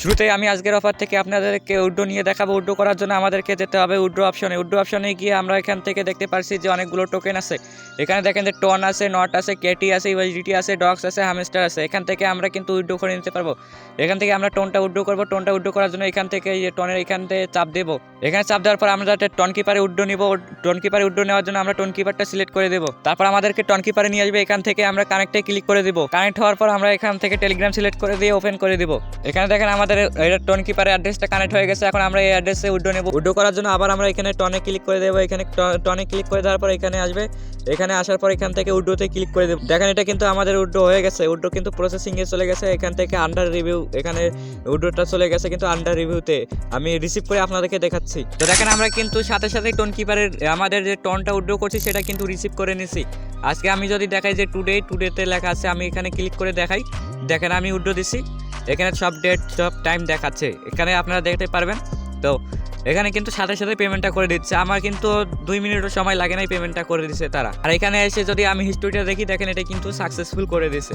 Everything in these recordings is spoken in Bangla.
শুরুতেই আমি আজকের অফার থেকে আপনাদেরকে উড্ডো নিয়ে দেখাবো। উড্ডো করার জন্য আমাদেরকে যেতে হবে উড্ডো অপশনে। উড্ডো অপশনে গিয়ে আমরা এখান থেকে দেখতে পারছি যে অনেকগুলো টোকেন আছে। এখানে দেখেন যে টন আছে, নট আছে, কেটি আছে, ইউএসডিটি আছে, ডক্স আছে, হামস্টার আছে। এখান থেকে আমরা কিন্তু উড্ডো করে নিতে পারবো। এখান থেকে আমরা টোনটা উড্ডো করবো। টোনটা উড্ডো করার জন্য এখান থেকে এই টনের এখান থেকে চাপ দেবো। এখানে চাপ দেওয়ার পর আমরা যাতে টন কিপারে উড্ডো নিব। টন কিপারে উড্ডো নেওয়ার জন্য আমরা টন কিপারটা সিলেক্ট করে দেবো। তারপর আমাদেরকে টন কিপারে নিয়ে আসবে। এখান থেকে আমরা কানেক্টে ক্লিক করে দেবো। কানেক্ট হওয়ার পর আমরা এখান থেকে টেলিগ্রাম সিলেক্ট করে দিয়ে ওপেন করে দেবো। এখানে দেখেন আমাদের টন কিপারের অ্যাড্রেসটা কানেক্ট হয়ে গেছে। এখন আমরা এই অ্যাড্রেসে উড্ডো নেব। উড্ডো করার জন্য আবার আমরা এখানে টনে ক্লিক করে দেবো। এখানে টনে ক্লিক করে দেওয়ার পর এখানে আসবে। এখানে আসার পর এখান থেকে উড্ডোতে ক্লিক করে দেবো। দেখেন এটা কিন্তু আমাদের উড্ডো হয়ে গেছে। উড্ডো কিন্তু প্রসেসিংয়ে চলে গেছে। এখান থেকে আন্ডার রিভিউ, এখানে উড্ডোটা চলে গেছে কিন্তু আন্ডার রিভিউতে। আমি রিসিভ করে আপনাদেরকে দেখাচ্ছি। তো দেখেন আমরা কিন্তু সাথে সাথে টোন কিপারের আমাদের যে টনটা উড্ডো করছি সেটা কিন্তু রিসিভ করে নিছি। আজকে আমি যদি দেখাই যে টুডেতে লেখা আছে, আমি এখানে ক্লিক করে দেখাই। দেখেন আমি উড্ডো দিছি। এখানে সব ডেট সব টাইম দেখাচ্ছে, এখানে আপনারা দেখতে পারবেন। তো এখানে কিন্তু সাথে সাথে পেমেন্টটা করে দিচ্ছে। আমার কিন্তু 2 মিনিটও সময় লাগে নাই, পেমেন্টটা করে দিচ্ছে তারা। আর এখানে এসে যদি আমি হিস্ট্রিটা দেখি, দেখেন এটা কিন্তু সাকসেসফুল করে দিছে।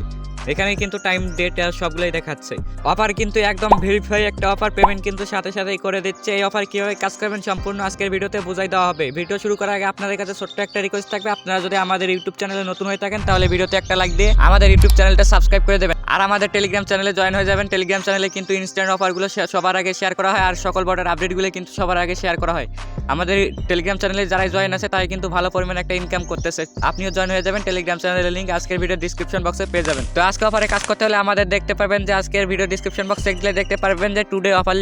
এখানে কিন্তু টাইম ডেট সবগুলোই দেখাচ্ছে। অফার কিন্তু একদম ভেরিফাই একটা অফার, পেমেন্ট কিন্তু সাথে সাথেই করে দিচ্ছে। এই অফার কীভাবে কাজ করবেন সম্পূর্ণ আজকের ভিডিওতে বোঝাই দেওয়া হবে। ভিডিও শুরু করার আগে আপনাদের কাছে ছোট্ট একটা রিকোয়েস্ট থাকবে, আপনারা যদি আমাদের ইউটিউব চ্যানেলে নতুন হয়ে থাকেন তাহলে ভিডিওতে একটা লাইক দিয়ে আমাদের ইউটিউব চ্যানেলটা সাবস্ক্রাইব করে দেবেন। আর আমাদের টেলিগ্রাম চ্যানেলে জয়েন হয়ে যাবেন। টেলিগ্রাম চ্যানেলে কিন্তু ইনস্ট্যান্ট অফারগুলো সবার আগে শেয়ার করা হয়, আর সকল বড়ের আপডেটগুলো কিন্তু সবার আগে শেয়ার করা হয়। আমাদের টেলিগ্রাম চ্যানেলে যারাই জয়েন আছে তাই কিন্তু ভালো পরিমাণে একটা ইনকাম করতেছে। আপনিও জয়েন হয়ে যাবেন। টেলিগ্রাম চ্যানেলের লিঙ্ক আজকের ভিডিও ডিসক্রিপশন বক্সে পেয়ে যাবেন। তো আজকে অফারে কাজ করতে হলে আমাদের দেখতে পারবেন যে আজকের ভিডিও ডিসক্রিপশন বক্সে গেলে দেখতে পারবেন যে টুডে অফার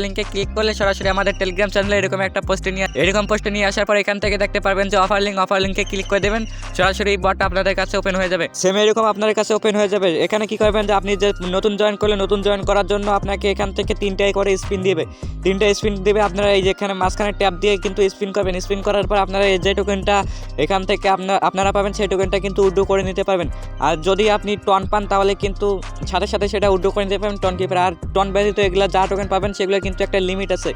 লিঙ্কে ক্লিক করলে সরাসরি আমাদের টেলিগ্রাম চ্যানেলে এরকম একটা পোস্টে নিয়ে আসার পর এখান থেকে দেখতে পারবেন যে অফার লিঙ্কে ক্লিক করে দেবেন। সরাসরি এই বটটা আপনাদের কাছে ওপেন হয়ে যাবে। সেম এরকম আপনাদের কাছে ওপেন হয়ে যাবে। এখানে কি করবেন যে আপনি যে নতুন জয়েন করলে, নতুন জয়েন করার জন্য আপনাকে এখান থেকে 3টাই করে স্পিন দিবে। 3টা স্পিন দিবে। আপনারা এই যে এখানে মাঝখানে ট্যাপ দিয়ে কিন্তু স্পিন করবেন। স্পিন করার পর আপনারা এই যে টোকেনটা এখান থেকে আপনারা পাবেন, সেই টোকেনটা কিন্তু উড্ডো করে নিতে পারবেন। আর যদি আপনি টন পান তাহলে কিন্তু সাথে সাথে সেটা উড্ডো করে নিতে পারবেন টন কিপার। আর টন ব্যতীত এগুলো যা টোকেন পাবেন সেগুলো কিন্তু একটা লিমিট আছে।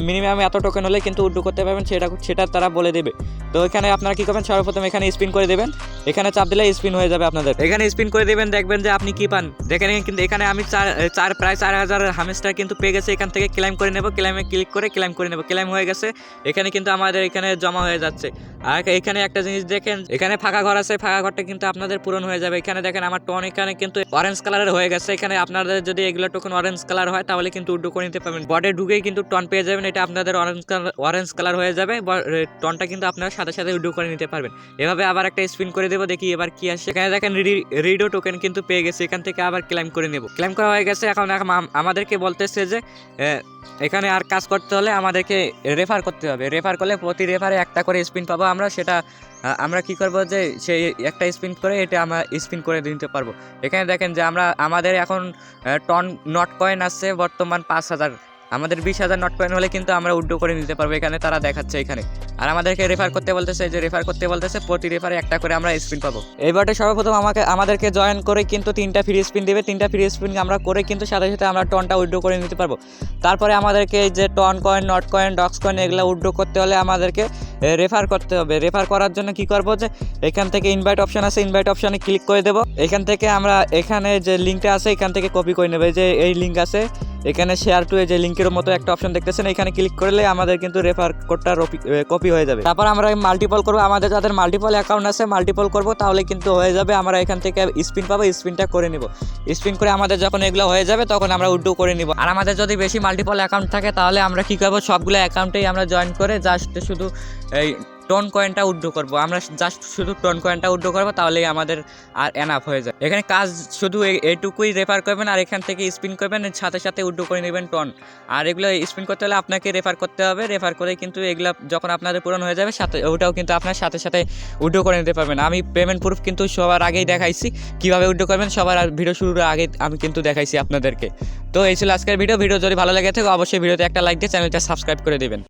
মিনিমাম এত টোকেন হলে কিন্তু উড্ডো করতে পারবেন, সেটা তারা বলে দেবে। তো এখানে আপনারা কী করবেন, সর্বপ্রথম এখানে স্পিন করে দেবেন। এখানে চাপ দিলে স্পিন হয়ে যাবে আপনাদের। এখানে স্পিন করে দেবেন, দেখবেন যে আপনি কি পান। দেখেন কিন্তু এখানে আমি প্রায় 4000 হামস্টার কিন্তু পেয়ে গেছে। এখান থেকে ক্লেম করে নেব। ক্লেমে ক্লিক করে ক্লেম করে নেব। ক্লেম হয়ে গেছে। এখানে কিন্তু আমাদের এখানে জমা হয়ে যাচ্ছে। আর এখানে একটা জিনিস দেখেন, এখানে ফাঁকা ঘর আছে, ফাঁকা ঘরটা কিন্তু আপনাদের পূরণ হয়ে যাবে। এখানে দেখেন আমার টন এখানে কিন্তু অরেঞ্জ কালারের হয়ে গেছে। এখানে আপনাদের যদি এগুলো টোকেন অরেঞ্জ কালার হয় তাহলে কিন্তু উড্ডো করে নিতে পারবেন। বডে ঢুকেই কিন্তু টন পেয়ে যাবেন। এটা আপনাদের অরেঞ্জ কালার হয়ে যাবে। টনটা কিন্তু আপনারা সাথে সাথে উড্ডো করে নিতে পারবেন। এভাবে আবার একটা স্পিন করে দেবো, দেখি এবার কি আসে। এখানে দেখেন রিডো টোকেন কিন্তু পেয়ে গেছে। এখান থেকে আবার ক্লেম করে নেব। ক্লেম করা হয়ে গেছে। এখন আমাদেরকে বলতেছে যে এখানে আর কাজ করতে হলে আমাদেরকে রেফার করতে হবে। রেফার করলে প্রতি রেফারে একটা করে স্পিন পাবো আমরা। সেটা আমরা কি করব যে সেই একটা স্পিন করে এটা আমরা স্পিন করে দিতে পারবো। এখানে দেখেন যে আমাদের এখন টন নট কয়েন আসছে বর্তমান 5000। আমাদের 20,000 নট কয়েন হলে কিন্তু আমরা উড্ডো করে নিতে পারবো। এখানে তারা দেখাচ্ছে এখানে। আর আমাদেরকে রেফার করতে বলতেছে প্রতি রেফারে একটা করে আমরা স্পিন পাবো। এইবারটা সর্বপ্রথম আমাদেরকে জয়েন করে কিন্তু 3টা ফ্রি স্পিন দেবে। 3টা ফ্রি স্পিন আমরা করে কিন্তু সাথে সাথে আমরা টনটা উড্ডো করে নিতে পারবো। তারপরে আমাদেরকে যে TON coin, Notcoin, DOGS coin এগুলো উড্ডো করতে হলে আমাদেরকে রেফার করতে হবে। রেফার করার জন্য কি করবো যে এখান থেকে ইনভাইট অপশন আছে, ইনভাইট অপশনে ক্লিক করে দেবো। এখান থেকে আমরা এখানে যে লিঙ্কটা আছে এখান থেকে কপি করে নেবে। যে এই লিঙ্ক আছে এখানে শেয়ার টু, এই যে লিঙ্কের মতো একটা অপশন দেখতেছেন, এখানে ক্লিক করলে আমাদের কিন্তু রেফার কোডটা কপি হয়ে যাবে। তারপর আমরা মাল্টিপল করবো। আমাদের যাদের মাল্টিপল অ্যাকাউন্ট আছে মাল্টিপল করবো, তাহলে কিন্তু হয়ে যাবে। আমরা এখান থেকে স্পিন পাবো, স্পিনটা করে নিব। স্পিন করে আমাদের যখন এগুলো হয়ে যাবে তখন আমরা উড্ডো করে নিব। আর আমাদের যদি বেশি মাল্টিপল অ্যাকাউন্ট থাকে তাহলে আমরা কি করবো, সবগুলো অ্যাকাউন্টেই আমরা জয়েন করে জাস্ট শুধু এই টন কয়েনটা উড্ডো করবো। আমরা জাস্ট শুধু টন কয়েনটা উড্ডো করবো, তাহলেই আমাদের আর এনাফ হয়ে যায়। এখানে কাজ শুধু এইটুকুই, রেফার করবেন আর এখান থেকে স্পিন করবেন, সাথে সাথে উড্ডো করে নেবেন টন। আর এগুলো স্পিন করতে হলে আপনাকে রেফার করতে হবে। রেফার করে কিন্তু এগুলো যখন আপনাদের পূরণ হয়ে যাবে ওটাও কিন্তু আপনার সাথে সাথে উড্ডো করে নিতে পারবেন। আমি পেমেন্ট প্রুফ কিন্তু সবার আগেই দেখাইছি কীভাবে উড্ডো করবেন। সবার ভিডিও শুরুর আগে আমি কিন্তু দেখাইছি আপনাদেরকে। তো এই ছিল আজকের ভিডিও যদি ভালো লেগে থাকে অবশ্যই ভিডিওতে একটা লাইক দিয়ে চ্যানেলটা সাবস্ক্রাইব করে দেবেন।